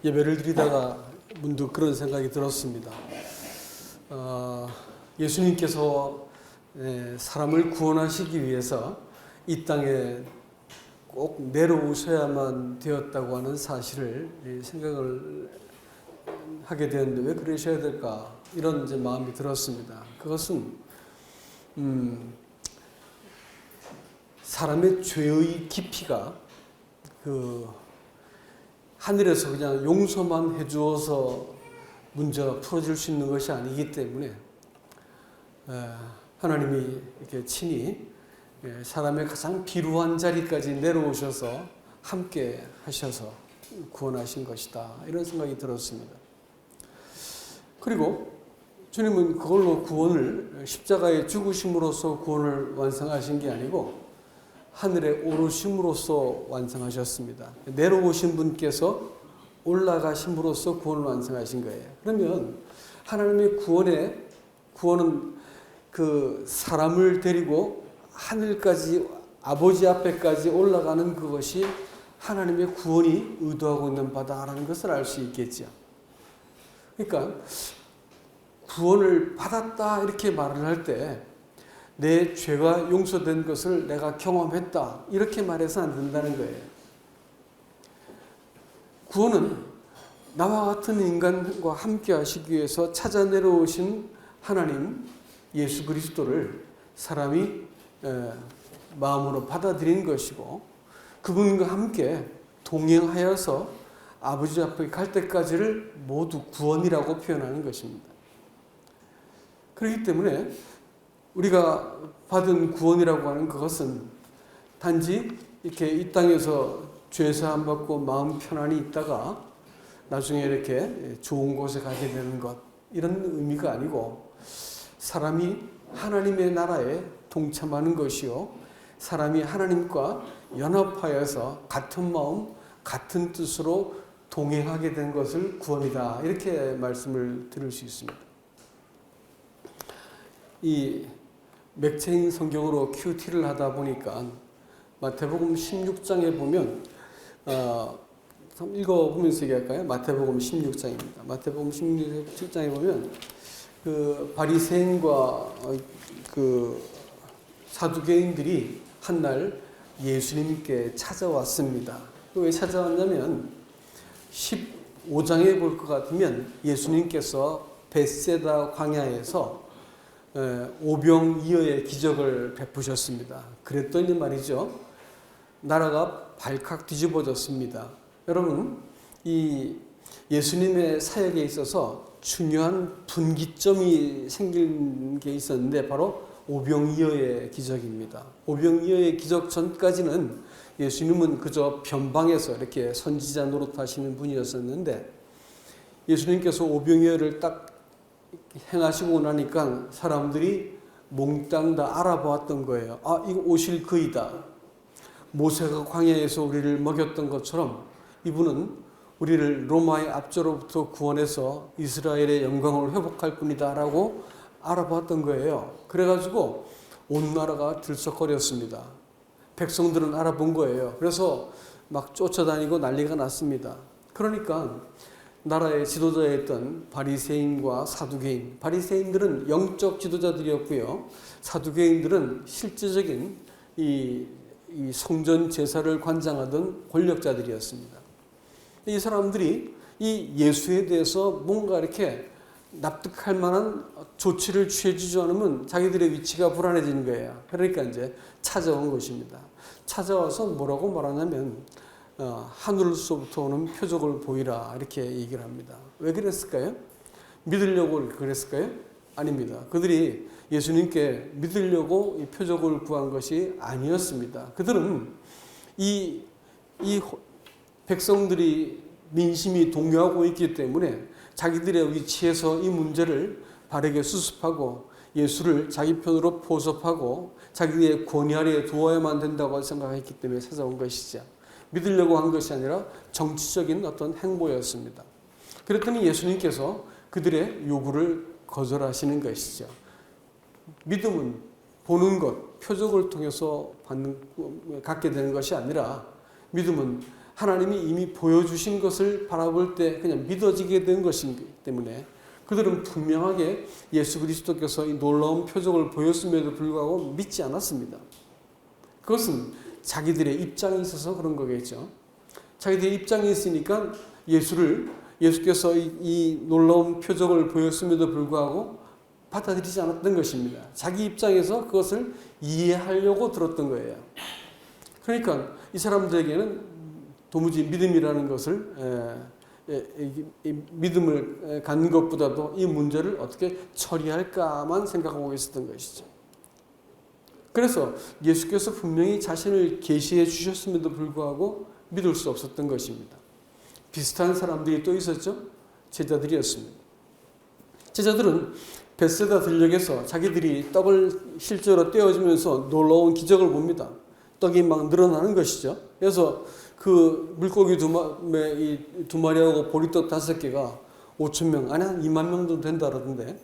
예배를 드리다가 문득 그런 생각이 들었습니다. 예수님께서 사람을 구원하시기 위해서 이 땅에 꼭 내려오셔야만 되었다고 하는 사실을 생각을 하게 되었는데 왜 그러셔야 될까? 이런 이제 마음이 들었습니다. 그것은 사람의 죄의 깊이가 하늘에서 그냥 용서만 해주어서 문제가 풀어질 수 있는 것이 아니기 때문에 하나님이 이렇게 친히 사람의 가장 비루한 자리까지 내려오셔서 함께 하셔서 구원하신 것이다. 이런 생각이 들었습니다. 그리고 주님은 그걸로 구원을 십자가에 죽으심으로써 구원을 완성하신 게 아니고 하늘에 오르심으로써 완성하셨습니다. 내려오신 분께서 올라가심으로써 구원을 완성하신 거예요. 그러면 하나님의 구원은 그 사람을 데리고 하늘까지 아버지 앞에까지 올라가는 그것이 하나님의 구원이 의도하고 있는 바다라는 것을 알 수 있겠죠. 그러니까 구원을 받았다 이렇게 말을 할 때 내 죄가 용서된 것을 내가 경험했다 이렇게 말해서 안 된다는 거예요. 구원은 나와 같은 인간과 함께 하시기 위해서 찾아 내려오신 하나님 예수 그리스도를 사람이 마음으로 받아들인 것이고 그분과 함께 동행하여서 아버지 앞에 갈 때까지를 모두 구원이라고 표현하는 것입니다. 그렇기 때문에 우리가 받은 구원이라고 하는 그것은 단지 이렇게 이 땅에서 죄사함 받고 마음 편안히 있다가 나중에 이렇게 좋은 곳에 가게 되는 것 이런 의미가 아니고 사람이 하나님의 나라에 동참하는 것이요 사람이 하나님과 연합하여서 같은 마음 같은 뜻으로 동행하게 된 것을 구원이다 이렇게 말씀을 드릴 수 있습니다. 이 맥체인 성경으로 QT를 하다 보니까 마태복음 16장에 보면 읽어보면서 얘기할까요? 마태복음 16장입니다. 마태복음 16장에 보면 그 바리새인과 그 사두개인들이 한날 예수님께 찾아왔습니다. 왜 찾아왔냐면 15장에 볼 것 같으면 예수님께서 벳세다 광야에서 오병이어의 기적을 베푸셨습니다. 그랬더니 말이죠. 나라가 발칵 뒤집어졌습니다. 여러분, 이 예수님의 사역에 있어서 중요한 분기점이 생긴 게 있었는데 바로 오병이어의 기적입니다. 오병이어의 기적 전까지는 예수님은 그저 변방에서 이렇게 선지자 노릇하시는 분이었었는데 예수님께서 오병이어를 딱 행하시고 나니까 사람들이 몽땅 다 알아보았던 거예요. 아, 이거 오실 그이다. 모세가 광야에서 우리를 먹였던 것처럼 이분은 우리를 로마의 압제로부터 구원해서 이스라엘의 영광을 회복할 분이다 라고 알아봤던 거예요. 그래가지고 온 나라가 들썩거렸습니다. 백성들은 알아본 거예요. 그래서 막 쫓아다니고 난리가 났습니다. 그러니까 나라의 지도자였던 바리새인과 사두개인, 바리새인들은 영적 지도자들이었고요. 사두개인들은 실제적인 이 성전 제사를 관장하던 권력자들이었습니다. 이 사람들이 이 예수에 대해서 뭔가 이렇게 납득할 만한 조치를 취해주지 않으면 자기들의 위치가 불안해지는 거예요. 그러니까 이제 찾아온 것입니다. 찾아와서 뭐라고 말하냐면 하늘로부터 오는 표적을 보이라 이렇게 얘기를 합니다. 왜 그랬을까요? 믿으려고 그랬을까요? 아닙니다. 그들이 예수님께 믿으려고 이 표적을 구한 것이 아니었습니다. 그들은 이 백성들이 민심이 동요하고 있기 때문에 자기들의 위치에서 이 문제를 바르게 수습하고 예수를 자기 편으로 포섭하고 자기의 권위 아래에 두어야만 된다고 생각했기 때문에 찾아온 것이죠. 믿으려고 한 것이 아니라 정치적인 어떤 행보였습니다. 그랬더니 예수님께서 그들의 요구를 거절하시는 것이죠. 믿음은 보는 것, 표적을 통해서 갖게 되는 것이 아니라 믿음은 하나님이 이미 보여주신 것을 바라볼 때 그냥 믿어지게 된 것이기 때문에 그들은 분명하게 예수 그리스도께서 이 놀라운 표적을 보였음에도 불구하고 믿지 않았습니다. 그것은 자기들의 입장이 있어서 그런 거겠죠. 자기들의 입장이 있으니까 예수께서 이 놀라운 표적을 보였음에도 불구하고 받아들이지 않았던 것입니다. 자기 입장에서 그것을 이해하려고 들었던 거예요. 그러니까 이 사람들에게는 도무지 믿음이라는 것을 믿음을 갖는 것보다도 이 문제를 어떻게 처리할까만 생각하고 있었던 것이죠. 그래서 예수께서 분명히 자신을 계시해 주셨음에도 불구하고 믿을 수 없었던 것입니다. 비슷한 사람들이 또 있었죠. 제자들이었습니다. 제자들은 벳세다 들녘에서 자기들이 떡을 실제로 떼어주면서 놀라운 기적을 봅니다. 떡이 막 늘어나는 것이죠. 그래서 그 물고기 두 마리하고 보리떡 5개가 5,000명, 아니 한 2만 명도 된다 그러던데,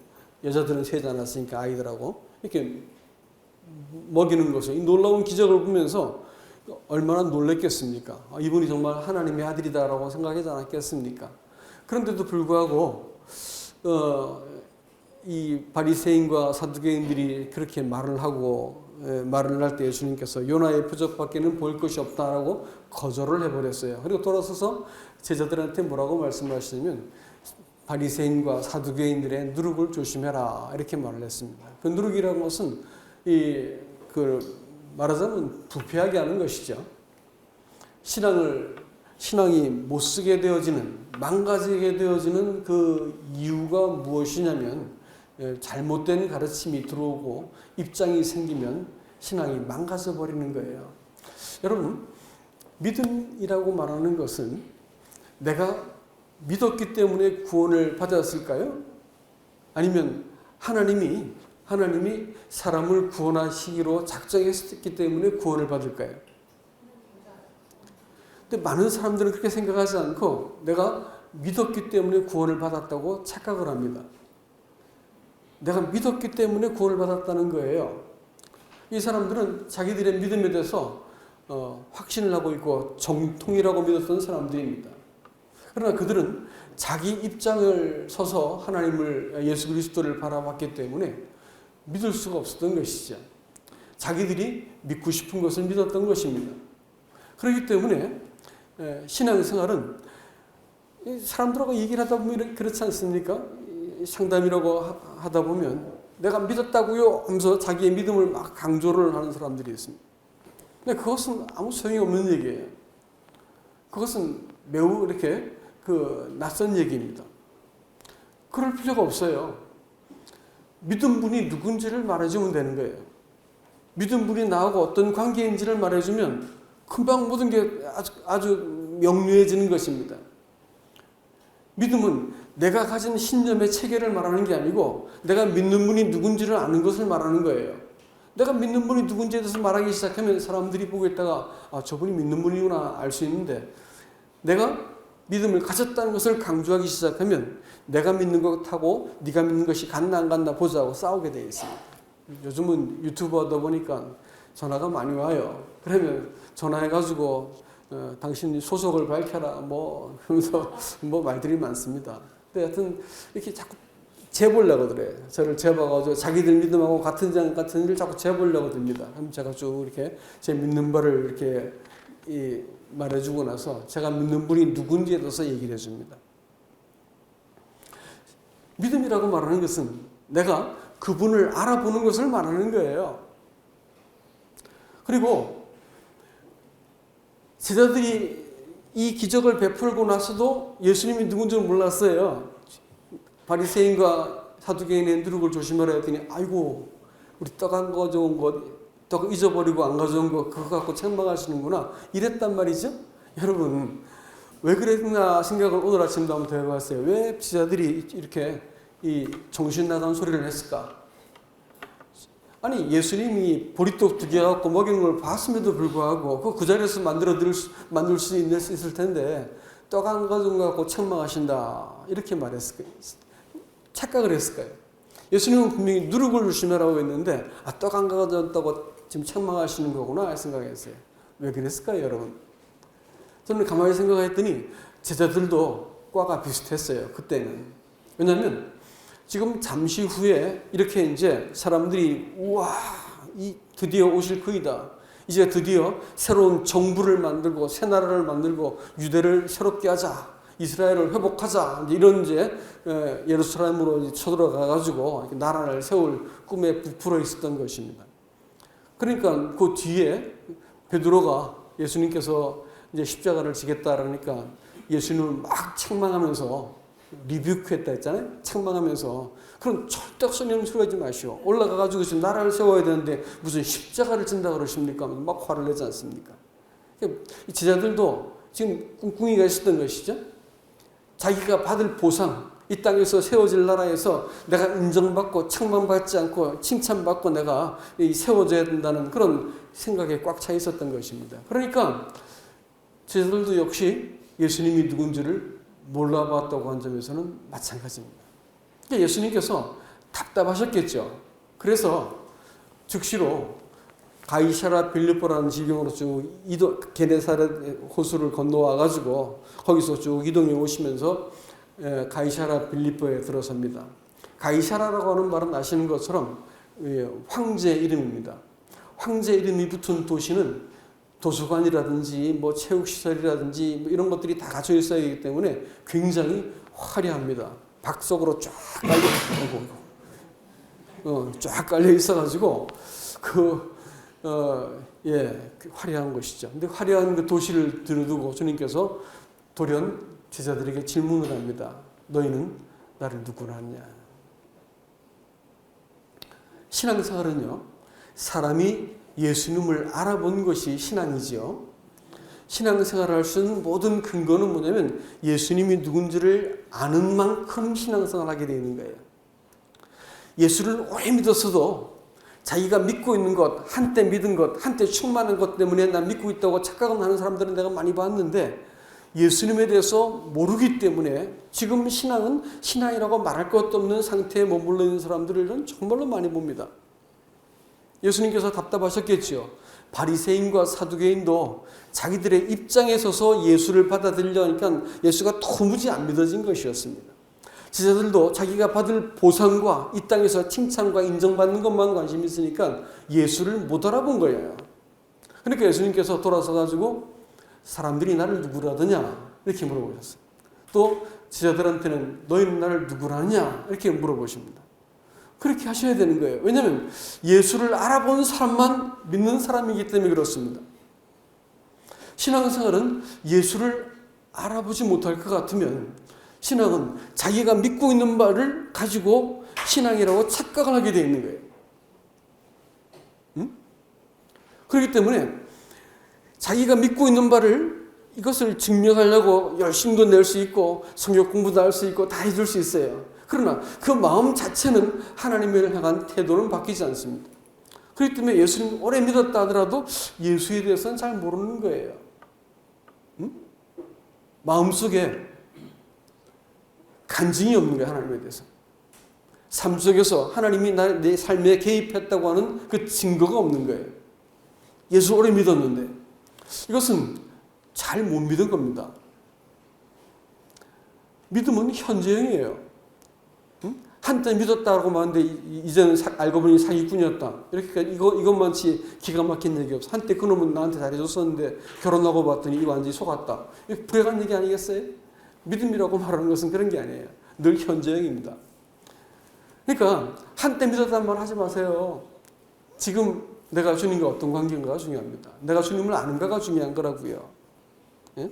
여자들은 세지 않았으니까 아이들하고 이렇게 먹이는 것을, 이 놀라운 기적을 보면서 얼마나 놀랬겠습니까? 이분이 정말 하나님의 아들이다라고 생각하지 않았겠습니까? 그런데도 불구하고 이 바리새인과 사두개인들이 그렇게 말을 할 때 예수님께서 요나의 표적밖에는 볼 것이 없다라고 거절을 해버렸어요. 그리고 돌아서서 제자들한테 뭐라고 말씀하시냐면 바리새인과 사두개인들의 누룩을 조심해라 이렇게 말을 했습니다. 그 누룩이라는 것은 말하자면 부패하게 하는 것이죠. 신앙이 못 쓰게 되어지는, 망가지게 되어지는 그 이유가 무엇이냐면 잘못된 가르침이 들어오고 입장이 생기면 신앙이 망가져 버리는 거예요. 여러분, 믿음이라고 말하는 것은 내가 믿었기 때문에 구원을 받았을까요? 아니면 하나님이 사람을 구원하시기로 작정했기 때문에 구원을 받을까요? 근데 많은 사람들은 그렇게 생각하지 않고 내가 믿었기 때문에 구원을 받았다고 착각을 합니다. 내가 믿었기 때문에 구원을 받았다는 거예요. 이 사람들은 자기들의 믿음에 대해서 확신을 하고 있고 정통이라고 믿었던 사람들입니다. 그러나 그들은 자기 입장을 서서 하나님을, 예수 그리스도를 바라봤기 때문에 믿을 수가 없었던 것이죠. 자기들이 믿고 싶은 것을 믿었던 것입니다. 그렇기 때문에 신앙생활은 사람들하고 얘기를 하다 보면 그렇지 않습니까? 상담이라고 하다 보면 내가 믿었다고요 하면서 자기의 믿음을 막 강조를 하는 사람들이 있습니다. 근데 그것은 아무 소용이 없는 얘기예요. 그것은 매우 이렇게 낯선 얘기입니다. 그럴 필요가 없어요. 믿은 분이 누군지를 말해주면 되는 거예요. 믿은 분이 나하고 어떤 관계인지를 말해주면 금방 모든 게 아주 명료해지는 것입니다. 믿음은 내가 가진 신념의 체계를 말하는 게 아니고 내가 믿는 분이 누군지를 아는 것을 말하는 거예요. 내가 믿는 분이 누군지에 대해서 말하기 시작하면 사람들이 보고 있다가 저분이 믿는 분이구나 알 수 있는데, 내가 믿음을 가졌다는 것을 강조하기 시작하면 내가 믿는 것하고 네가 믿는 것이 같나 안 같나 보자고 싸우게 되어 있습니다. 요즘은 유튜브 하다 보니까 전화가 많이 와요. 그러면 전화해가지고 당신 소속을 밝혀라 그러면서 말들이 많습니다. 근데 하여튼 이렇게 자꾸 재보려고 그래. 저를 재봐가지고 자기들 믿음하고 같은 일을 자꾸 재보려고 듭니다. 그럼 제가 쭉 이렇게 제 믿는 바를 이렇게 말해주고 나서 제가 믿는 분이 누군지에 대해서 얘기를 해줍니다. 믿음이라고 말하는 것은 내가 그분을 알아보는 것을 말하는 거예요. 그리고 제자들이 이 기적을 베풀고 나서도 예수님이 누군지를 몰랐어요. 바리새인과 사두개인의 누룩을 조심하라 했더니 아이고 우리 떡 안 가져온 떡 잊어버리고 안 가져온 그거 갖고 책망하시는구나 이랬단 말이죠. 여러분 왜 그랬나 생각을 오늘 아침도 한번 더 해봤어요. 왜 제자들이 이렇게 이 정신 나간 소리를 했을까? 아니 예수님이 보리떡 2개 갖고 먹이는 걸 봤음에도 불구하고 그 자리에서 만들 수 있을 텐데 떡 안 가져온 거 갖고 책망하신다 이렇게 말했을 거예요. 착각을 했을 거예요. 예수님은 분명히 누룩을 조심하라고 했는데 떡 안 가져왔다고 지금 책망하시는 거구나 생각했어요. 왜 그랬을까요, 여러분? 저는 가만히 생각했더니 제자들도 과가 비슷했어요. 그때는. 왜냐하면 지금 잠시 후에 이렇게 이제 사람들이 우와, 드디어 오실 그이다. 이제 드디어 새로운 정부를 만들고 새 나라를 만들고 유대를 새롭게 하자. 이스라엘을 회복하자. 이런 이제 예루살렘으로 쳐들어가 가지고 나라를 세울 꿈에 부풀어 있었던 것입니다. 그러니까 그 뒤에 베드로가 예수님께서 이제 십자가를 지겠다 그러니까 예수님을 막 책망하면서 리뷰크했다 했잖아요. 책망하면서 그럼 절대 성령 소리하지 마시오. 올라가가지고 지금 나라를 세워야 되는데 무슨 십자가를 진다 그러십니까? 막 화를 내지 않습니까? 이 제자들도 지금 꿍꿍이가 있었던 것이죠. 자기가 받을 보상, 이 땅에서 세워질 나라에서 내가 인정받고 책망받지 않고 칭찬받고 내가 세워져야 된다는 그런 생각에 꽉 차 있었던 것입니다. 그러니까 제자들도 역시 예수님이 누군지를 몰라봤다고 한 점에서는 마찬가지입니다. 예수님께서 답답하셨겠죠. 그래서 즉시로 가이사라 빌립보라는 지경으로 쭉 게네사렛 호수를 건너와 가지고 거기서 쭉 이동해 오시면서 가이사라 빌립보에 들어섭니다. 가이사라라고 하는 말은 아시는 것처럼 황제 이름입니다. 황제 이름이 붙은 도시는 도서관이라든지 뭐 체육시설이라든지 뭐 이런 것들이 다 갖춰 있어야 하기 때문에 굉장히 화려합니다. 박석으로 쫙 깔려 있어가지고 화려한 것이죠. 근데 화려한 그 도시를 두고 주님께서 돌연 제자들에게 질문을 합니다. 너희는 나를 누구라 하냐? 신앙생활은요, 사람이 예수님을 알아본 것이 신앙이지요. 신앙생활을 할 수 있는 모든 근거는 뭐냐면 예수님이 누군지를 아는 만큼 신앙생활을 하게 되는 거예요. 예수를 오래 믿었어도 자기가 믿고 있는 것, 한때 믿은 것, 한때 충만한 것 때문에 난 믿고 있다고 착각을 하는 사람들은 내가 많이 봤는데 예수님에 대해서 모르기 때문에 지금 신앙은 신앙이라고 말할 것도 없는 상태에 머물러 있는 사람들을 정말로 많이 봅니다. 예수님께서 답답하셨겠지요. 바리새인과 사두개인도 자기들의 입장에 서서 예수를 받아들이려니까 예수가 도무지 안 믿어진 것이었습니다. 제자들도 자기가 받을 보상과 이 땅에서 칭찬과 인정받는 것만 관심이 있으니까 예수를 못 알아본 거예요. 그러니까 예수님께서 돌아서 가지고 사람들이 나를 누구라 하느냐 이렇게 물어보셨어요. 또 제자들한테는 너희는 나를 누구라 하느냐 이렇게 물어보십니다. 그렇게 하셔야 되는 거예요. 왜냐하면 예수를 알아본 사람만 믿는 사람이기 때문에 그렇습니다. 신앙생활은 예수를 알아보지 못할 것 같으면 신앙은 자기가 믿고 있는 바를 가지고 신앙이라고 착각을 하게 되어 있는 거예요. 응? 그렇기 때문에 자기가 믿고 있는 바를 이것을 증명하려고 열심도 낼 수 있고 성경 공부도 할 수 있고 다 해줄 수 있어요. 그러나 그 마음 자체는 하나님을 향한 태도는 바뀌지 않습니다. 그렇기 때문에 예수님 오래 믿었다 하더라도 예수에 대해서는 잘 모르는 거예요. 응? 마음속에 간증이 없는 거예요. 하나님에 대해서. 삶 속에서 하나님이 내 삶에 개입했다고 하는 그 증거가 없는 거예요. 예수 오래 믿었는데 이것은 잘 못 믿은 겁니다. 믿음은 현재형이에요. 한때 믿었다고 하는데 이제는 알고 보니 사기꾼이었다. 이렇게 이것만치 기가 막힌 얘기 없어. 한때 그놈은 나한테 잘해줬었는데 결혼하고 봤더니 이 완전히 속았다. 이거 불행한 얘기 아니겠어요? 믿음이라고 말하는 것은 그런 게 아니에요. 늘 현재형입니다. 그러니까 한때 믿었다는 말 하지 마세요. 지금 내가 주님과 어떤 관계인가가 중요합니다. 내가 주님을 아는가가 중요한 거라고요. 예?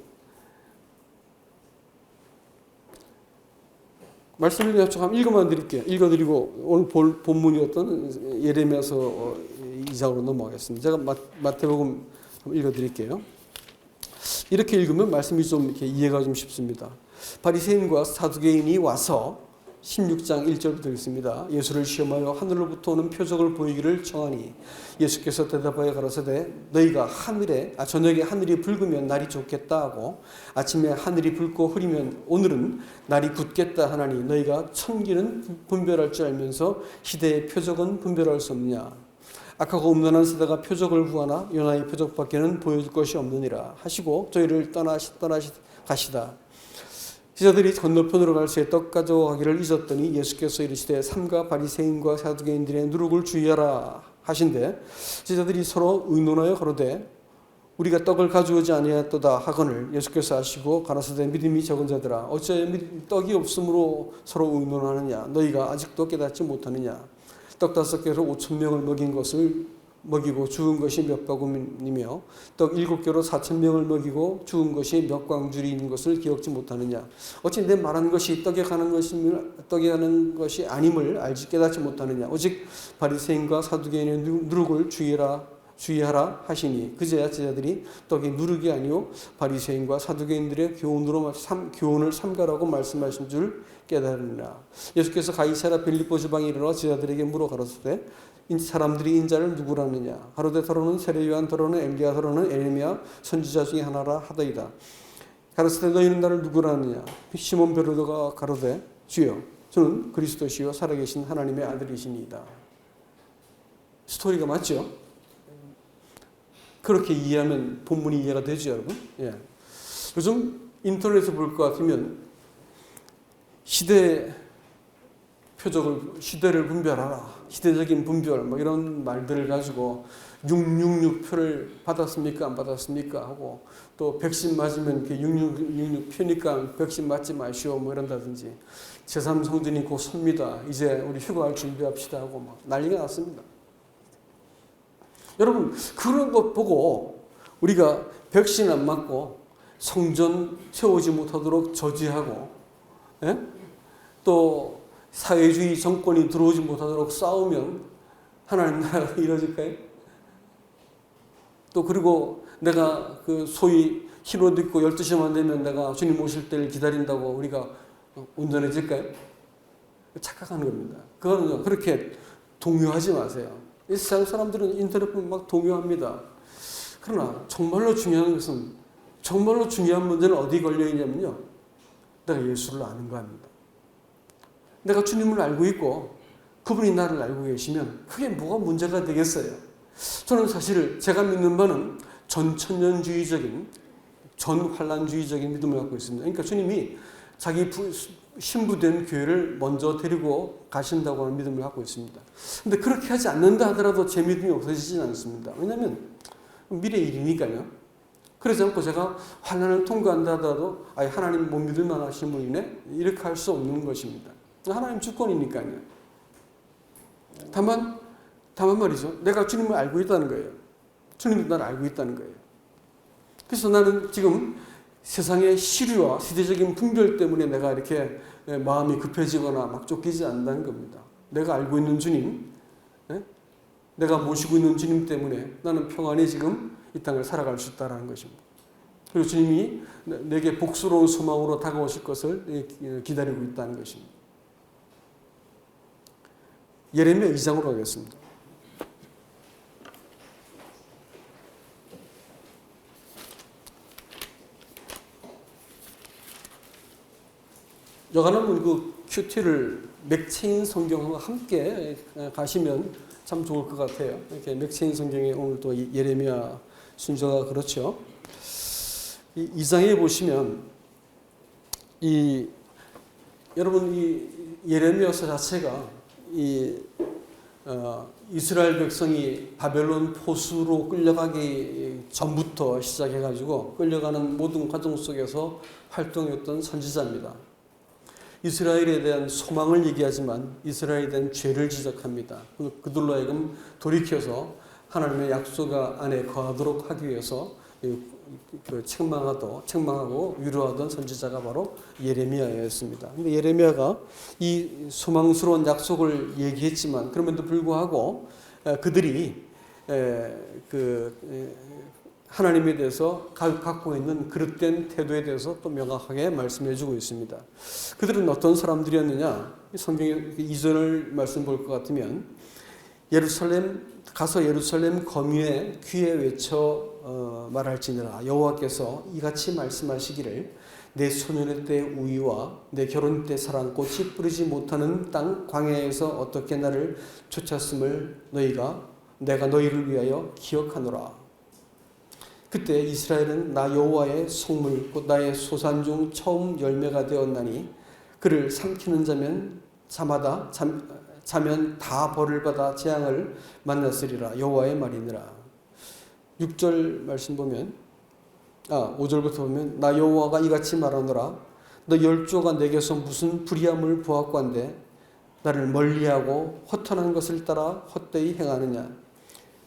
말씀을 좀 읽어만 드릴게요. 읽어드리고 오늘 본문이었던 예레미야서 2장으로 넘어가겠습니다. 제가 마태복음 읽어드릴게요. 이렇게 읽으면 말씀이 좀 이렇게 이해가 좀 쉽습니다. 바리새인과 사두개인이 와서 16장 1절부터 읽습니다. 예수를 시험하여 하늘로부터 오는 표적을 보이기를 청하니 예수께서 대답하여 가라사대 너희가 저녁에 하늘이 붉으면 날이 좋겠다 하고 아침에 하늘이 붉고 흐리면 오늘은 날이 굳겠다 하나니 너희가 천기는 분별할 줄 알면서 시대의 표적은 분별할 수 없냐. 악하고 음란한 세대가 표적을 구하나 요나의 표적밖에는 보여줄 것이 없느니라 하시고 저희를 가시다. 제자들이 건너편으로 갈 새에 떡 가져가기를 잊었더니 예수께서 이르시되 삼가 바리새인과 사두개인들의 누룩을 주의하라 하신대 제자들이 서로 의논하여 가로되 우리가 떡을 가져오지 아니하였도다 하거늘 예수께서 하시고 가라사대 믿음이 적은 자들아 어찌하여 떡이 없으므로 서로 의논하느냐 너희가 아직도 깨닫지 못하느냐 떡 5개로 5,000명을 먹인 것을 먹이고 죽은 것이 몇 바구니며 떡 7개로 4,000명을 먹이고 죽은 것이 몇 광줄이인 것을 기억지 못하느냐 어찌 내 말한 것이 떡에 가는 것이 아님을 알지 깨닫지 못하느냐 오직 바리새인과 사두개인의 누룩을 주의하라 하시니 그제야 제자들이 떡이 누룩이 아니요 바리새인과 사두개인들의 교훈을 삼가라고 말씀하신 줄 깨달으니라. 예수께서 가이사랴 빌립보 지방에 이르러 제자들에게 물어 가로되 사람들이 인자를 누구라느냐 가로되 더러는 세례 요한 더러는 엘리야 더러는 에레미야 선지자 중에 하나라 하더이다. 가로되 너희는 나를 누구라느냐 시몬 베드로가 가로되 주여 저는 그리스도시요 살아계신 하나님의 아들이시니이다. 스토리가 맞죠? 그렇게 이해하면 본문이 이해가 되죠, 여러분? 예. 요즘 인터넷에 볼 것 같으면 시대를 분별하라. 시대적인 분별, 뭐 이런 말들을 가지고 666표를 받았습니까? 안 받았습니까? 하고 또 백신 맞으면 666표니까 백신 맞지 마시오. 뭐 이런다든지 제3성전이 곧 섭니다. 이제 우리 휴가할 준비합시다. 하고 막 난리가 났습니다. 여러분 그런 것 보고 우리가 백신 안 맞고 성전 세우지 못하도록 저지하고 예? 또 사회주의 정권이 들어오지 못하도록 싸우면 하나님 나라가 이루어질까요? 또 그리고 내가 그 소위 흰 옷 입고 12시만 되면 내가 주님 오실 때를 기다린다고 우리가 온전해질까요? 착각하는 겁니다. 그거는 그렇게 동요하지 마세요. 이 세상 사람들은 인터넷 보면 막 동요합니다. 그러나 정말로 중요한 것은 정말로 중요한 문제는 어디 걸려 있냐면요. 내가 예수를 아는 겁니다. 내가 주님을 알고 있고 그분이 나를 알고 계시면 그게 뭐가 문제가 되겠어요. 저는 사실 제가 믿는 바는 전천년주의적인 전환란주의적인 믿음을 갖고 있습니다. 그러니까 주님이 자기 신부된 교회를 먼저 데리고 가신다고 하는 믿음을 갖고 있습니다. 그런데 그렇게 하지 않는다 하더라도 제 믿음이 없어지진 않습니다. 왜냐하면 미래 일이니까요. 그러지 않고 제가 환난을 통과한다 하더라도 하나님 못 믿을 만하신 분이네 이렇게 할 수 없는 것입니다. 하나님 주권이니까요. 다만 말이죠. 내가 주님을 알고 있다는 거예요. 주님도 나를 알고 있다는 거예요. 그래서 나는 지금 세상의 시류와 시대적인 분별 때문에 내가 이렇게 마음이 급해지거나 막 쫓기지 않는다는 겁니다. 내가 알고 있는 주님, 내가 모시고 있는 주님 때문에 나는 평안히 지금 이 땅을 살아갈 수 있다는 것입니다. 그리고 주님이 내게 복스러운 소망으로 다가오실 것을 기다리고 있다는 것입니다. 예레미야 2장으로 가겠습니다. 여간하면 그 큐티를 맥체인 성경과 함께 가시면 참 좋을 것 같아요. 이렇게 맥체인 성경에 오늘 또 예레미야 순서가 그렇죠. 이 2장에 보시면 여러분 이 예레미야서 자체가 이스라엘 백성이 바벨론 포수로 끌려가기 전부터 시작해가지고 끌려가는 모든 과정 속에서 활동했던 선지자입니다. 이스라엘에 대한 소망을 얘기하지만 이스라엘에 대한 죄를 지적합니다. 그들로 하여금 돌이켜서 하나님의 약속 안에 거하도록 하기 위해서 책망하고 위로하던 선지자가 바로 예레미야였습니다. 근데 예레미야가 이 소망스러운 약속을 얘기했지만 그럼에도 불구하고 그들이 하나님에 대해서 갖고 있는 그릇된 태도에 대해서 또 명확하게 말씀해 주고 있습니다. 그들은 어떤 사람들이었느냐? 성경의 2절을 말씀 볼 것 같으면 예루살렘 거민의 귀에 외쳐 말할지니라 여호와께서 이같이 말씀하시기를 내 소년의 때 우위와 내 결혼 때 사랑꽃이 뿌리지 못하는 땅 광야에서 어떻게 나를 쫓았음을 너희가 내가 너희를 위하여 기억하노라. 그때 이스라엘은 나 여호와의 속물 곧 나의 소산 중 처음 열매가 되었나니 그를 삼키는 자면 다 벌을 받아 재앙을 만났으리라. 여호와의 말이니라. 6절 말씀 보면 5절부터 보면 나 여호와가 이같이 말하노라. 너 열조가 내게서 무슨 불의함을 보았건대 나를 멀리하고 허탄한 것을 따라 헛되이 행하느냐.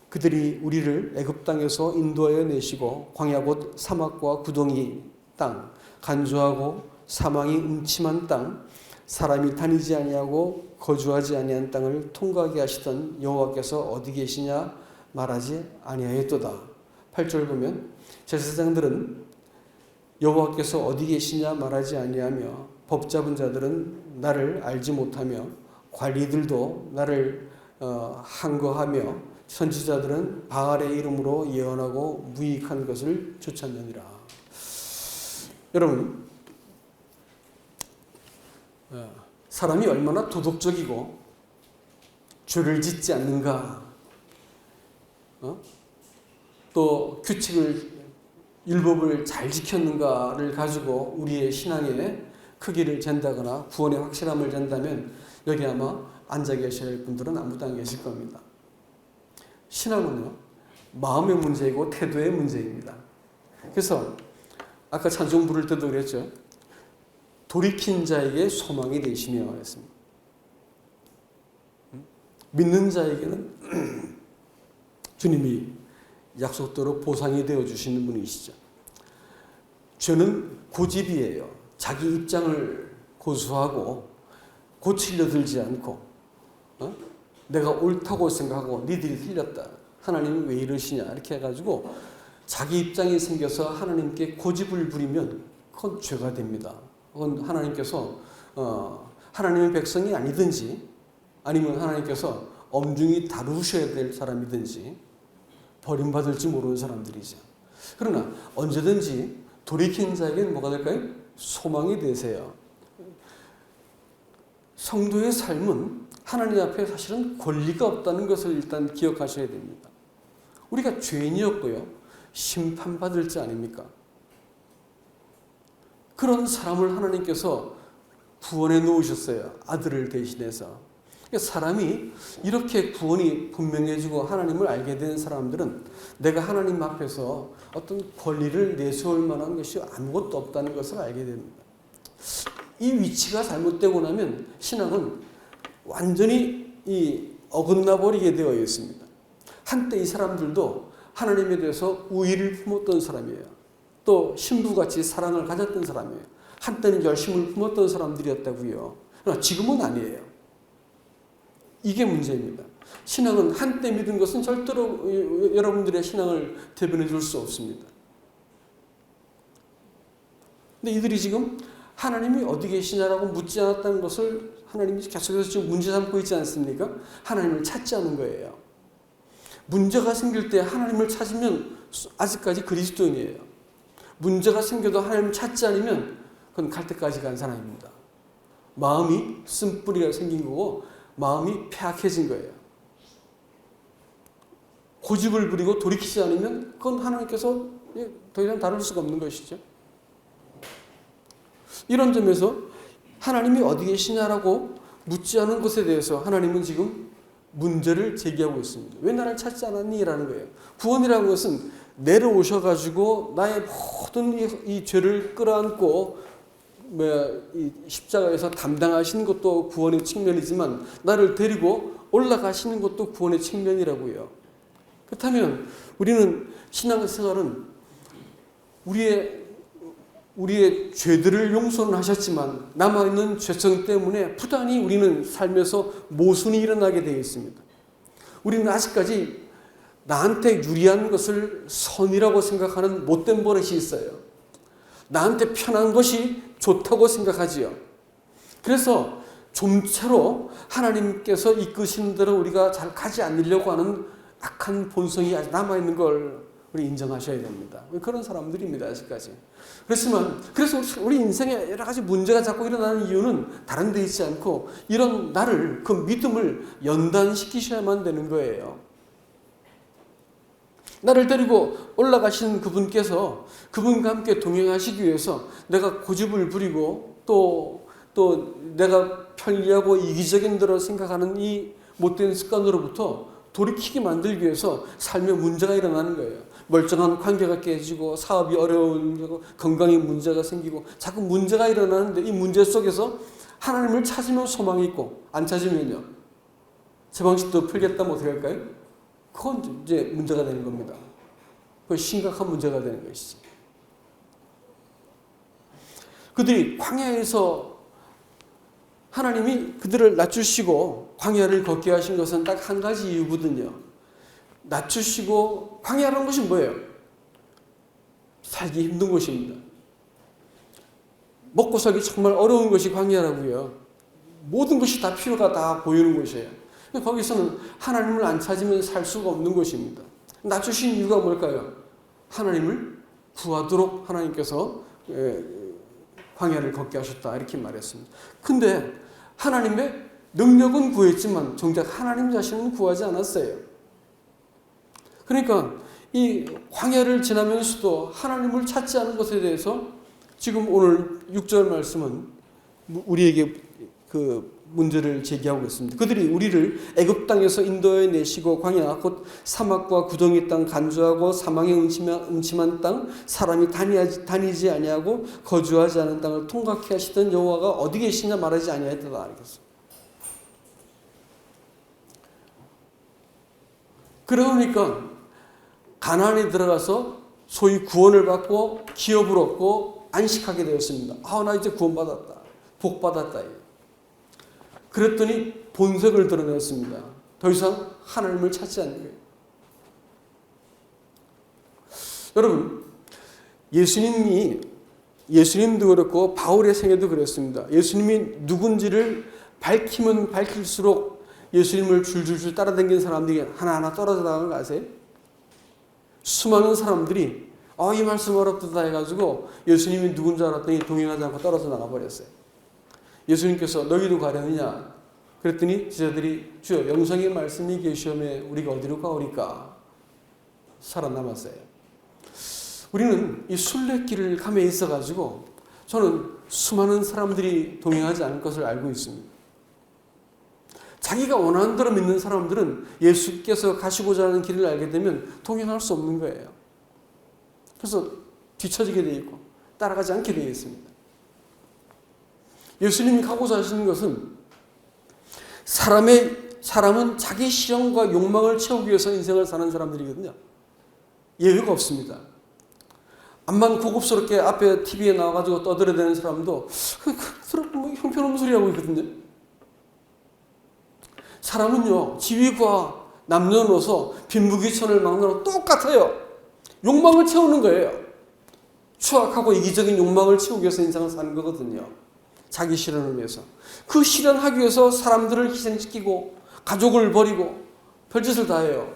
그들이 우리를 애굽 땅에서 인도하여 내시고 광야 곧 사막과 구덩이 땅, 간조하고 사망이 음침한 땅, 사람이 다니지 아니하고 거주하지 아니한 땅을 통과하게 하시던 여호와께서 어디 계시냐 말하지 아니하였도다. 8절 보면 제사장들은 여호와께서 어디 계시냐 말하지 아니하며 법 잡은 자들은 나를 알지 못하며 관리들도 나를 항거하며 선지자들은 바알의 이름으로 예언하고 무익한 것을 쫓았느니라. 여러분, 사람이 얼마나 도덕적이고 죄를 짓지 않는가, 또 규칙을 율법을 잘 지켰는가를 가지고 우리의 신앙의 크기를 잰다거나 구원의 확실함을 잰다면 여기 아마 앉아 계실 분들은 아무도 안 계실 겁니다. 신앙은요, 마음의 문제이고 태도의 문제입니다. 그래서 아까 찬송 부를 때도 그랬죠. 돌이킨 자에게 소망이 되시며 했습니다. 믿는 자에게는 주님이 약속대로 보상이 되어 주시는 분이시죠. 죄는 고집이에요. 자기 입장을 고수하고 고치려 들지 않고 내가 옳다고 생각하고 니들이 틀렸다. 하나님이 왜 이러시냐 이렇게 해가지고 자기 입장이 생겨서 하나님께 고집을 부리면 그건 죄가 됩니다. 그건 하나님께서 하나님의 백성이 아니든지 아니면 하나님께서 엄중히 다루셔야 될 사람이든지 버림받을지 모르는 사람들이죠. 그러나 언제든지 돌이킨 자에게는 뭐가 될까요? 소망이 되세요. 성도의 삶은 하나님 앞에 사실은 권리가 없다는 것을 일단 기억하셔야 됩니다. 우리가 죄인이었고요. 심판받을 자 아닙니까? 그런 사람을 하나님께서 구원해 놓으셨어요. 아들을 대신해서. 사람이 이렇게 구원이 분명해지고 하나님을 알게 된 사람들은 내가 하나님 앞에서 어떤 권리를 내세울 만한 것이 아무것도 없다는 것을 알게 됩니다. 이 위치가 잘못되고 나면 신앙은 완전히 어긋나 버리게 되어 있습니다. 한때 이 사람들도 하나님에 대해서 우위를 품었던 사람이에요. 또 신부같이 사랑을 가졌던 사람이에요. 한때는 열심을 품었던 사람들이었다고요. 그러나 지금은 아니에요. 이게 문제입니다. 신앙은 한때 믿은 것은 절대로 여러분들의 신앙을 대변해 줄 수 없습니다. 근데 이들이 지금 하나님이 어디 계시냐라고 묻지 않았다는 것을 하나님이 계속해서 지금 문제 삼고 있지 않습니까? 하나님을 찾지 않은 거예요. 문제가 생길 때 하나님을 찾으면 아직까지 그리스도인이에요. 문제가 생겨도 하나님을 찾지 않으면 그건 갈 때까지 간 사람입니다. 마음이 쓴뿌리가 생긴 거고 마음이 폐악해진 거예요. 고집을 부리고 돌이키지 않으면 그건 하나님께서 더 이상 다룰 수가 없는 것이죠. 이런 점에서 하나님이 어디 계시냐라고 묻지 않은 것에 대해서 하나님은 지금 문제를 제기하고 있습니다. 왜 나를 찾지 않았니? 라는 거예요. 구원이라는 것은 내려오셔가지고 나의 모든 이 죄를 끌어안고 이 십자가에서 담당하시는 것도 구원의 측면이지만 나를 데리고 올라가시는 것도 구원의 측면이라고요. 그렇다면 우리는 신앙생활은 우리의 죄들을 용서는 하셨지만 남아있는 죄성 때문에 부단히 우리는 삶에서 모순이 일어나게 되어 있습니다. 우리는 아직까지 나한테 유리한 것을 선이라고 생각하는 못된 버릇이 있어요. 나한테 편한 것이 좋다고 생각하지요. 그래서 좀처럼 하나님께서 이끄시는 대로 우리가 잘 가지 않으려고 하는 악한 본성이 아직 남아있는 걸 우리 인정하셔야 됩니다. 그런 사람들입니다, 아직까지. 그래서 우리 인생에 여러 가지 문제가 자꾸 일어나는 이유는 다른 데 있지 않고 이런 나를, 그 믿음을 연단시키셔야만 되는 거예요. 나를 데리고 올라가신 그분께서 그분과 함께 동행하시기 위해서 내가 고집을 부리고 또 내가 편리하고 이기적인 대로 생각하는 이 못된 습관으로부터 돌이키게 만들기 위해서 삶에 문제가 일어나는 거예요. 멀쩡한 관계가 깨지고 사업이 어려운 건강에 문제가 생기고 자꾸 문제가 일어나는데 이 문제 속에서 하나님을 찾으면 소망이 있고 안 찾으면요. 제 방식도 풀겠다면 어떻게 할까요? 그건 이제 문제가 되는 겁니다. 그건 심각한 문제가 되는 것이죠. 그들이 광야에서 하나님이 그들을 낮추시고 광야를 걷게 하신 것은 딱 한 가지 이유거든요. 낮추시고 광야라는 것이 뭐예요? 살기 힘든 곳입니다. 먹고 살기 정말 어려운 것이 광야라고요. 모든 것이 다 필요가 다 보이는 곳이에요. 거기서는 하나님을 안 찾으면 살 수가 없는 곳입니다. 낮추신 이유가 뭘까요? 하나님을 구하도록 하나님께서 광야를 걷게 하셨다 이렇게 말했습니다. 근데 하나님의 능력은 구했지만 정작 하나님 자신은 구하지 않았어요. 그러니까 이 광야를 지나면서도 하나님을 찾지 않은 것에 대해서 지금 오늘 6절 말씀은 우리에게 그 문제를 제기하고 있습니다. 그들이 우리를 애굽 땅에서 인도해 내시고 광야 곧 사막과 구덩이 땅 간주하고 사망의 음침한 땅 사람이 다니지 아니하고 거주하지 않은 땅을 통각해 하시던 여호와가 어디 계시냐 말하지 아니하였다. 그러니까 가나안에 들어가서 소위 구원을 받고 기업을 얻고 안식하게 되었습니다. 나 이제 구원받았다. 복받았다. 그랬더니 본색을 드러냈습니다. 더 이상 하나님을 찾지 않는 거예요. 여러분, 예수님도 그렇고 바울의 생애도 그랬습니다. 예수님이 누군지를 밝히면 밝힐수록 예수님을 줄줄줄 따라다니는 사람들이 하나하나 떨어져 나가는 거 아세요? 수많은 사람들이 이 말씀 어렵다 해가지고 예수님이 누군지 알았더니 동행하지 않고 떨어져 나가버렸어요. 예수님께서 너희도 가려느냐? 그랬더니 제자들이 주여 영성의 말씀이 계시오매 우리가 어디로 가오리까? 살아남았어요. 우리는 이 순례길을 감에 있어가지고 저는 수많은 사람들이 동행하지 않을 것을 알고 있습니다. 자기가 원하는 대로 믿는 사람들은 예수께서 가시고자 하는 길을 알게 되면 동행할 수 없는 거예요. 그래서 뒤처지게 되어 있고 따라가지 않게 되어 있습니다. 예수님이 가고자 하시는 것은 사람은 자기 실현과 욕망을 채우기 위해서 인생을 사는 사람들이거든요. 예외가 없습니다. 암만 고급스럽게 앞에 TV에 나와가지고 떠들어대는 사람도 형편없는 소리 하고 있거든요. 사람은요, 지위과 남녀노소, 빈부귀천을 막론하고 똑같아요. 욕망을 채우는 거예요. 추악하고 이기적인 욕망을 채우기 위해서 인생을 사는 거거든요. 자기 실현을 위해서. 그 실현하기 위해서 사람들을 희생시키고 가족을 버리고 별짓을 다 해요.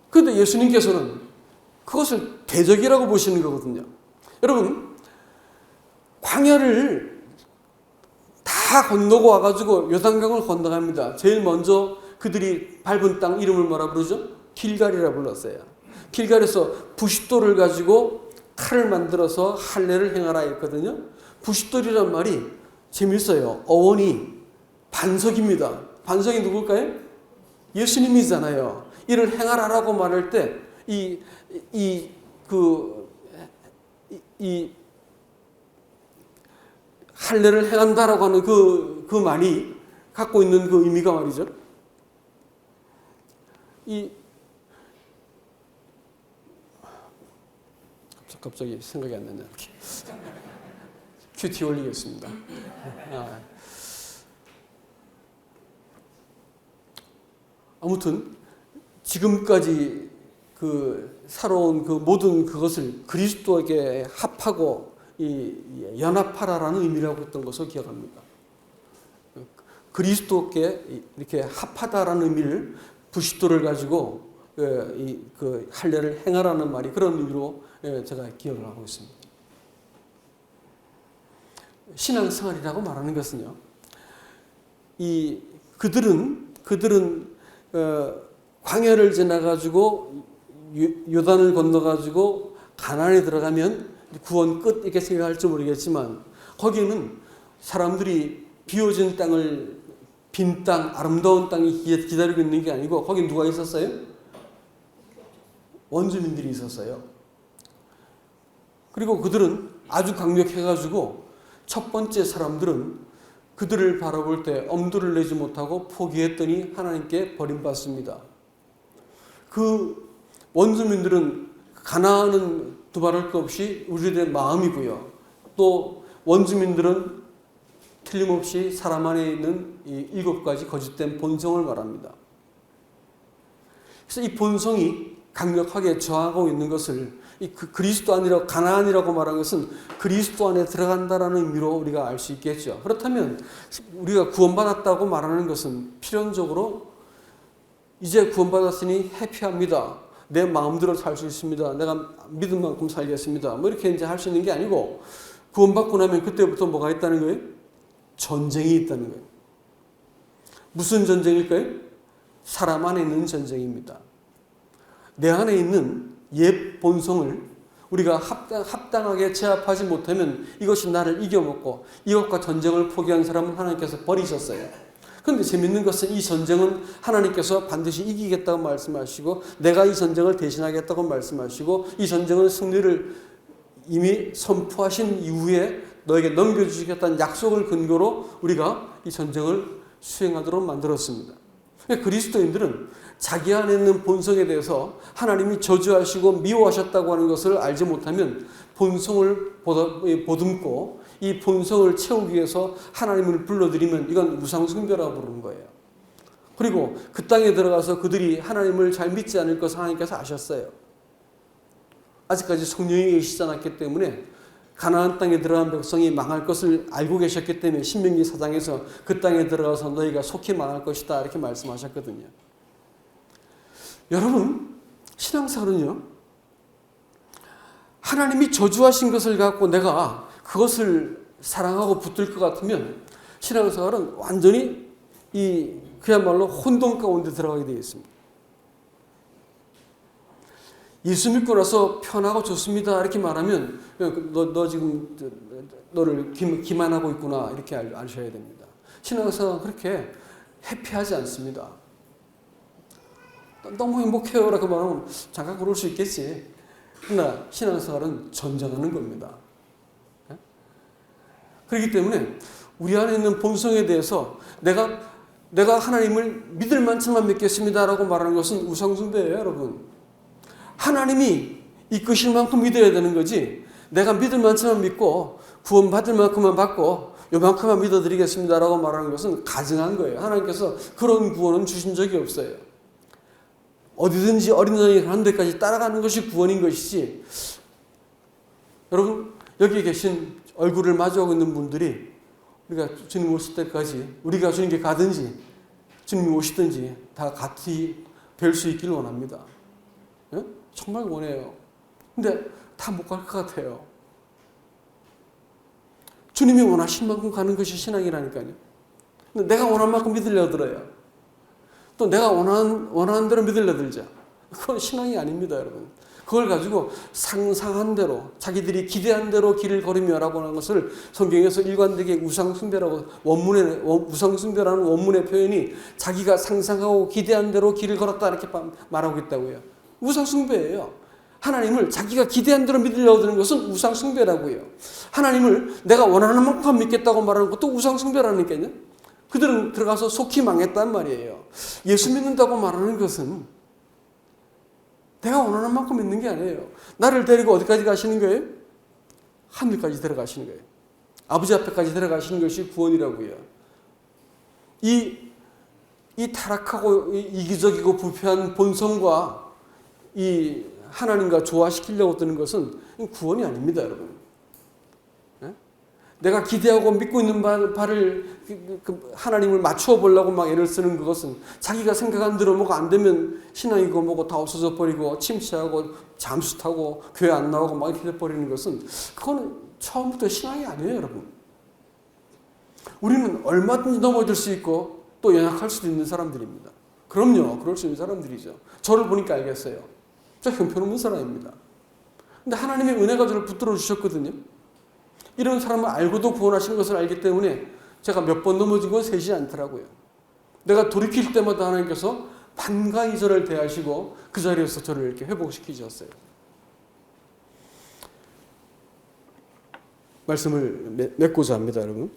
그런데 예수님께서는 그것을 대적이라고 보시는 거거든요. 여러분, 광야를 다 건너고 와가지고 요단강을 건너갑니다. 제일 먼저 그들이 밟은 땅 이름을 뭐라 부르죠? 길갈이라 불렀어요. 길갈에서 부싯돌을 가지고 칼을 만들어서 할례를 행하라 했거든요. 부싯돌이란 말이 재밌어요. 어원이 반석입니다. 반석이 누굴까요? 예수님이잖아요. 이를 행하라라고 말할 때 할례를 행한다라고 하는 그 말이 갖고 있는 그 의미가 말이죠. 갑자기 생각이 안 나네. 큐티 올리겠습니다. 아무튼 지금까지 그 살아온 그 모든 그것을 그리스도에게 합하고 연합하라라는 의미라고 했던 것을 기억합니다. 그리스도께 이렇게 합하다라는 의미를 부싯돌을 가지고 그 할례를 행하라는 말이 그런 의미로 제가 기억을 하고 있습니다. 신앙생활이라고 말하는 것은요, 그들은 광야를 지나가지고 요단을 건너가지고 가나안에 들어가면 구원 끝 이렇게 생각할지 모르겠지만 거기는 사람들이 비워진 땅을 빈 땅, 아름다운 땅이 기다리고 있는 게 아니고 거기 누가 있었어요? 원주민들이 있었어요. 그리고 그들은 아주 강력해가지고 첫 번째 사람들은 그들을 바라볼 때 엄두를 내지 못하고 포기했더니 하나님께 버림받습니다. 그 원주민들은 가나안은 두말할 것 없이 우리들의 마음이고요. 또 원주민들은 틀림없이 사람 안에 있는 이 7가지 거짓된 본성을 말합니다. 그래서 이 본성이 강력하게 저항하고 있는 것을 그리스도 안이라고 가나안이라고 말한 것은 그리스도 안에 들어간다라는 의미로 우리가 알 수 있겠죠. 그렇다면 우리가 구원받았다고 말하는 것은 필연적으로 이제 구원받았으니 해피합니다. 내 마음대로 살 수 있습니다. 내가 믿은 만큼 살겠습니다. 뭐 이렇게 이제 할 수 있는 게 아니고 구원받고 나면 그때부터 뭐가 있다는 거예요? 전쟁이 있다는 거예요. 무슨 전쟁일까요? 사람 안에 있는 전쟁입니다. 내 안에 있는 옛 본성을 우리가 합당하게 제압하지 못하면 이것이 나를 이겨먹고 이것과 전쟁을 포기한 사람은 하나님께서 버리셨어요. 그런데 재밌는 것은 이 전쟁은 하나님께서 반드시 이기겠다고 말씀하시고 내가 이 전쟁을 대신하겠다고 말씀하시고 이 전쟁은 승리를 이미 선포하신 이후에 너에게 넘겨주시겠다는 약속을 근거로 우리가 이 전쟁을 수행하도록 만들었습니다. 그리스도인들은 자기 안에 있는 본성에 대해서 하나님이 저주하시고 미워하셨다고 하는 것을 알지 못하면 본성을 보듬고 이 본성을 채우기 위해서 하나님을 불러들이면 이건 우상숭배라고 부르는 거예요. 그리고 그 땅에 들어가서 그들이 하나님을 잘 믿지 않을 것을 하나님께서 아셨어요. 아직까지 성령이 계시지 않았기 때문에 가나안 땅에 들어간 백성이 망할 것을 알고 계셨기 때문에 신명기 4장에서 그 땅에 들어가서 너희가 속히 망할 것이다 이렇게 말씀하셨거든요. 여러분, 신앙생활은요, 하나님이 저주하신 것을 갖고 내가 그것을 사랑하고 붙들 것 같으면 신앙생활은 완전히 그야말로 혼돈 가운데 들어가게 되어 있습니다. 예수 믿고 나서 편하고 좋습니다 이렇게 말하면 너 지금 너를 기만하고 있구나 이렇게 아셔야 됩니다. 신앙생활은 그렇게 해피하지 않습니다. 너무 행복해요 라고 말하면 잠깐 그럴 수 있겠지. 그러나 신앙생활은 전쟁하는 겁니다. 그렇기 때문에 우리 안에 있는 본성에 대해서 내가 하나님을 믿을 만큼만 믿겠습니다 라고 말하는 것은 우상숭배예요, 여러분. 하나님이 이끄실 만큼 믿어야 되는 거지 내가 믿을 만큼만 믿고 구원받을 만큼만 받고 요만큼만 믿어드리겠습니다 라고 말하는 것은 가증한 거예요. 하나님께서 그런 구원은 주신 적이 없어요. 어디든지 어린아이 가는 데까지 따라가는 것이 구원인 것이지. 여러분, 여기 계신 얼굴을 마주하고 있는 분들이 우리가 주님 오실 때까지 우리가 주님께 가든지 주님이 오시든지 다 같이 뵐 수 있기를 원합니다. 네? 정말 원해요. 근데 다 못 갈 것 같아요. 주님이 원하신 만큼 가는 것이 신앙이라니까요. 근데 내가 원하는 만큼 믿으려 들어요. 또 내가 원하는 대로 믿으려 들자. 그건 신앙이 아닙니다, 여러분. 그걸 가지고 상상한 대로 자기들이 기대한 대로 길을 걸으며라고 하는 것을 성경에서 일관되게 우상숭배라고 우상숭배라는 원문의 표현이 자기가 상상하고 기대한 대로 길을 걸었다 이렇게 말하고 있다고요. 우상숭배예요. 하나님을 자기가 기대한 대로 믿으려고 드는 것은 우상숭배라고요. 하나님을 내가 원하는 만큼 믿겠다고 말하는 것도 우상숭배라니까요. 그들은 들어가서 속히 망했단 말이에요. 예수 믿는다고 말하는 것은 내가 원하는 만큼 믿는 게 아니에요. 나를 데리고 어디까지 가시는 거예요? 하늘까지 데려가시는 거예요. 아버지 앞에까지 데려가시는 것이 구원이라고요. 이 타락하고 이기적이고 부패한 본성과 이 하나님과 조화시키려고 드는 것은 구원이 아닙니다, 여러분. 내가 기대하고 믿고 있는 바를 하나님을 맞추어 보려고 막 애를 쓰는 그것은 자기가 생각한 대로 뭐가 안 되면 신앙이고 뭐고 다 없어져 버리고 침체하고 잠수 타고 교회 안 나오고 막 이렇게 돼버리는 것은 그거는 처음부터 신앙이 아니에요, 여러분. 우리는 얼마든지 넘어질 수 있고 또 연약할 수도 있는 사람들입니다. 그럼요. 그럴 수 있는 사람들이죠. 저를 보니까 알겠어요. 저 형편없는 사람입니다. 근데 하나님의 은혜가 저를 붙들어 주셨거든요. 이런 사람을 알고도 구원하신 것을 알기 때문에 제가 몇 번 넘어진 건 세지 않더라고요. 내가 돌이킬 때마다 하나님께서 반가이 저를 대하시고 그 자리에서 저를 이렇게 회복시키셨어요. 말씀을 맺고자 합니다, 여러분.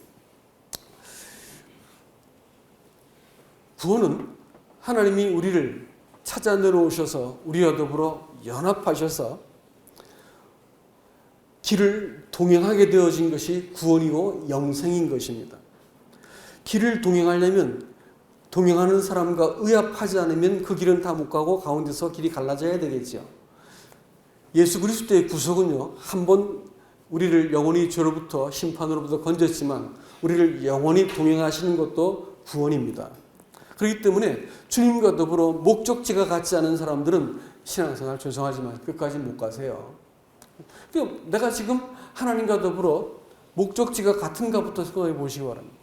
구원은 하나님이 우리를 찾아 내려오셔서 우리와 더불어 연합하셔서 길을 동행하게 되어진 것이 구원이고 영생인 것입니다. 길을 동행하려면 동행하는 사람과 의합하지 않으면 그 길은 다 못 가고 가운데서 길이 갈라져야 되겠죠. 예수 그리스도의 구속은요, 한번 우리를 영원히 죄로부터 심판으로부터 건졌지만 우리를 영원히 동행하시는 것도 구원입니다. 그렇기 때문에 주님과 더불어 목적지가 같지 않은 사람들은 신앙생활 죄송하지만 끝까지 못 가세요. 내가 지금 하나님과 더불어 목적지가 같은가부터 생각해 보시기 바랍니다.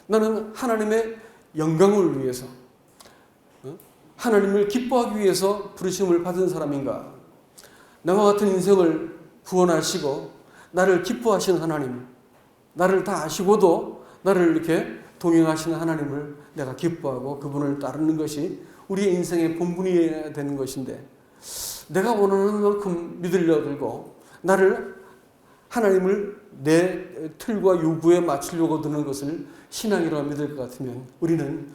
나는 하나님의 영광을 위해서, 하나님을 기뻐하기 위해서 부르심을 받은 사람인가? 나와 같은 인생을 구원하시고 나를 기뻐하시는 하나님, 나를 다 아시고도 나를 이렇게 동행하시는 하나님을 내가 기뻐하고 그분을 따르는 것이 우리의 인생의 본분이 되는 것인데, 내가 원하는 만큼 믿으려 들고 나를 하나님을 내 틀과 요구에 맞추려고 드는 것을 신앙이라고 믿을 것 같으면 우리는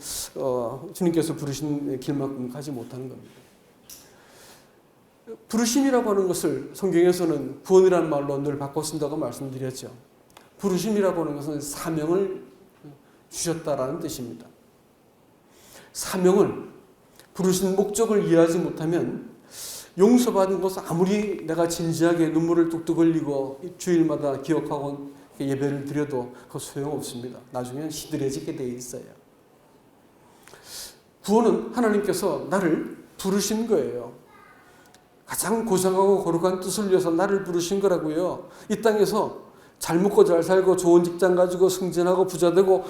주님께서 부르신 길만큼 가지 못하는 겁니다. 부르심이라고 하는 것을 성경에서는 구원이라는 말로 늘 바꿔 쓴다고 말씀드렸죠. 부르심이라고 하는 것은 사명을 주셨다라는 뜻입니다. 사명을, 부르신 목적을 이해하지 못하면 용서받은 것을 아무리 내가 진지하게 눈물을 뚝뚝 흘리고 주일마다 기억하고 예배를 드려도 그 소용없습니다. 나중에 시들해지게 돼 있어요. 구원은 하나님께서 나를 부르신 거예요. 가장 고상하고 거룩한 뜻을 위해서 나를 부르신 거라고요. 이 땅에서 잘 먹고 잘 살고 좋은 직장 가지고 승진하고 부자 되고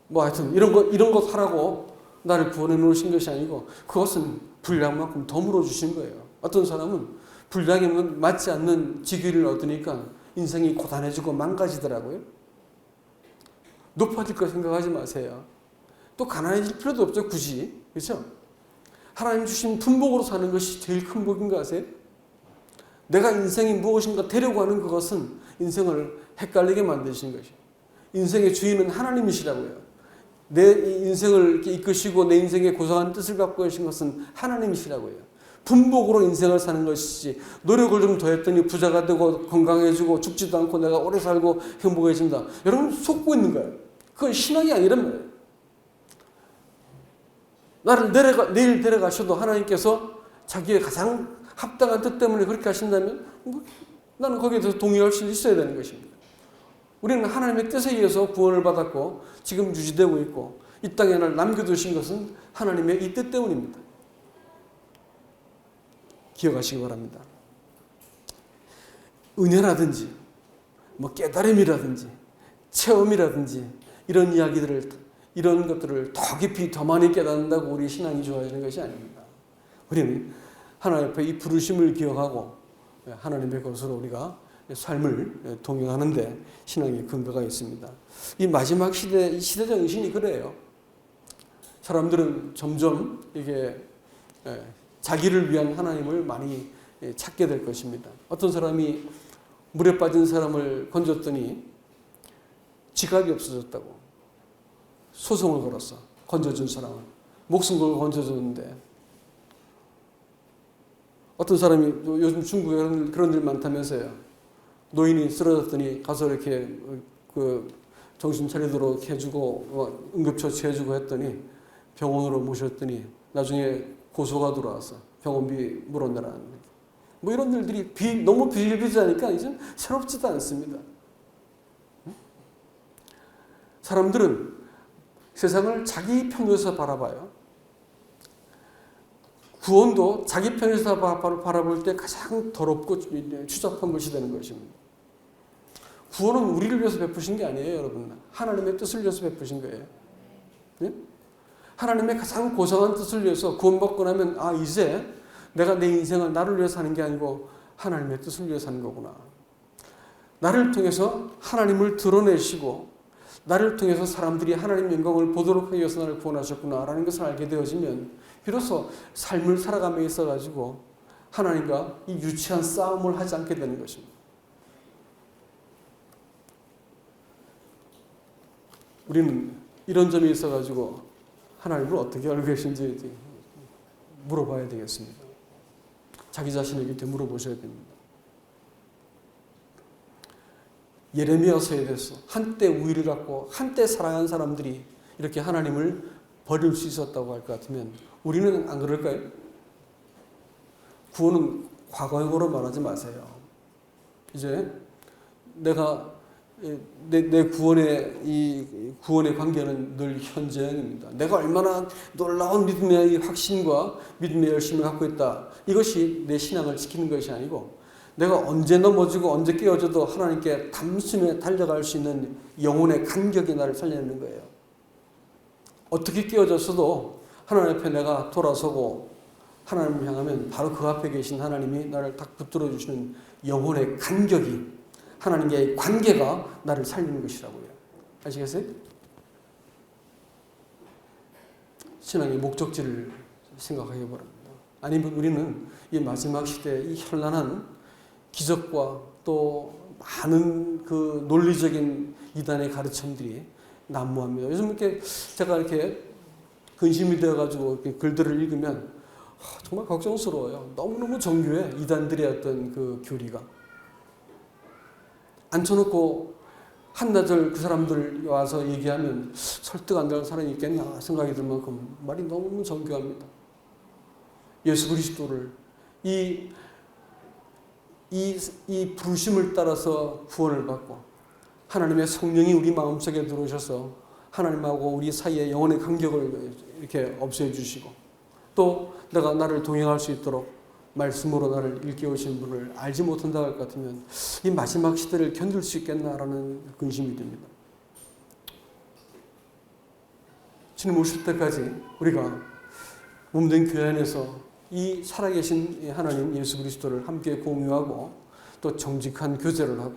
뭐 하여튼 이런 거 하라고 나를 구원해 놓으신 것이 아니고 그것은 분량만큼 더 물어주신 거예요. 어떤 사람은 분량에 맞지 않는 직위를 얻으니까 인생이 고단해지고 망가지더라고요. 높아질 거 생각하지 마세요. 또 가난해질 필요도 없죠, 굳이. 그렇죠? 하나님 주신 분복으로 사는 것이 제일 큰 복인 거 아세요? 내가 인생이 무엇인가 되려고 하는 그것은 인생을 헷갈리게 만드신 것이에요. 인생의 주인은 하나님이시라고요. 내 인생을 이끄시고 내 인생의 고상한 뜻을 갖고 계신 것은 하나님이시라고요. 분복으로 인생을 사는 것이지 노력을 좀 더 했더니 부자가 되고 건강해지고 죽지도 않고 내가 오래 살고 행복해진다. 여러분 속고 있는 거예요. 그건 신앙이 아니란 말이에요. 나를 내일 데려가셔도 하나님께서 자기의 가장 합당한 뜻 때문에 그렇게 하신다면 나는 거기에 대해서 동의할 수 있어야 되는 것입니다. 우리는 하나님의 뜻에 의해서 구원을 받았고 지금 유지되고 있고 이 땅에 날 남겨두신 것은 하나님의 이 뜻 때문입니다. 기억하시기 바랍니다. 은혜라든지 뭐 깨달음이라든지 체험이라든지 이런 것들을 더 깊이 더 많이 깨닫는다고 우리 신앙이 좋아지는 것이 아닙니다. 우리는 하나님 앞에 이 부르심을 기억하고 하나님의 것으로 우리가 삶을 동행하는데 신앙의 근거가 있습니다. 이 마지막 이 시대 정신이 그래요. 사람들은 점점 이게 자기를 위한 하나님을 많이 찾게 될 것입니다. 어떤 사람이 물에 빠진 사람을 건졌더니 지갑이 없어졌다고 소송을 걸었어. 건져준 사람은 목숨 걸고 건져줬는데 어떤 사람이 요즘 중국에 그런 일 많다면서요. 노인이 쓰러졌더니 가서 이렇게 정신 차리도록 해주고 응급처치 해주고 했더니 병원으로 모셨더니 나중에 고소가 들어와서 병원비 물어내라는 뭐 이런 일들이 너무 비일비재하니까 이제 새롭지도 않습니다. 사람들은 세상을 자기 편에서 바라봐요. 구원도 자기 편에서 바라볼 때 가장 더럽고 추잡한 것이 되는 것입니다. 구원은 우리를 위해서 베푸신 게 아니에요, 여러분. 하나님의 뜻을 위해서 베푸신 거예요. 네? 하나님의 가장 고상한 뜻을 위해서 구원받고 나면 이제 내가 내 인생을 나를 위해서 사는 게 아니고 하나님의 뜻을 위해서 사는 거구나. 나를 통해서 하나님을 드러내시고 나를 통해서 사람들이 하나님 영광을 보도록 하기 위해서 나를 구원하셨구나라는 것을 알게 되어지면 비로소 삶을 살아감에 있어가지고 하나님과 이 유치한 싸움을 하지 않게 되는 것입니다. 우리는 이런 점에 있어가지고 하나님을 어떻게 알고 계신지 물어봐야 되겠습니다. 자기 자신에게 물어보셔야 됩니다. 예레미야서에 대해서 한때 우위를 갖고 한때 사랑한 사람들이 이렇게 하나님을 버릴 수 있었다고 할 것 같으면 우리는 안 그럴까요? 구원은 과거형으로 말하지 마세요. 이제 내가 내 구원의 관계는 늘 현재형입니다. 내가 얼마나 놀라운 믿음의 확신과 믿음의 열심을 갖고 있다. 이것이 내 신앙을 지키는 것이 아니고 내가 언제 넘어지고 언제 깨어져도 하나님께 단숨에 달려갈 수 있는 영혼의 간격이 나를 살려내는 거예요. 어떻게 깨어졌어도 하나님 앞에 내가 돌아서고 하나님을 향하면 바로 그 앞에 계신 하나님이 나를 딱 붙들어 주시는 영혼의 간격이 하나님과의 관계가 나를 살리는 것이라고요. 아시겠어요? 신앙의 목적지를 생각하기 바랍니다. 아니면 우리는 이 마지막 시대에 이 현란한 기적과 또 많은 그 논리적인 이단의 가르침들이 난무합니다. 요즘 이렇게 제가 이렇게 근심이 되어가지고 이렇게 글들을 읽으면 정말 걱정스러워요. 너무너무 정교해. 이단들의 어떤 그 교리가. 앉혀놓고 한나절 그 사람들 와서 얘기하면 설득 안 되는 사람이 있겠나 생각이 들 만큼 말이 너무 정교합니다. 예수 그리스도를 이 부르심을 따라서 구원을 받고 하나님의 성령이 우리 마음속에 들어오셔서 하나님하고 우리 사이의 영혼의 간격을 이렇게 없애주시고 또 내가 나를 동행할 수 있도록 말씀으로 나를 일깨우신 분을 알지 못한다 할 것 같으면 이 마지막 시대를 견딜 수 있겠나라는 근심이 듭니다. 주님 오실 때까지 우리가 몸된 교회 안에서 이 살아계신 하나님 예수 그리스도를 함께 공유하고 또 정직한 교제를 하고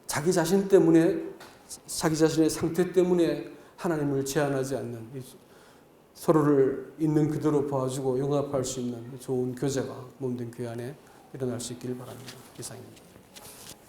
자기 자신 때문에 자기 자신의 상태 때문에 하나님을 제한하지 않는 서로를 있는 그대로 봐주고 용납할 수 있는 좋은 교제가 몸된 교회 안에 일어날 수 있기를 바랍니다. 이상입니다.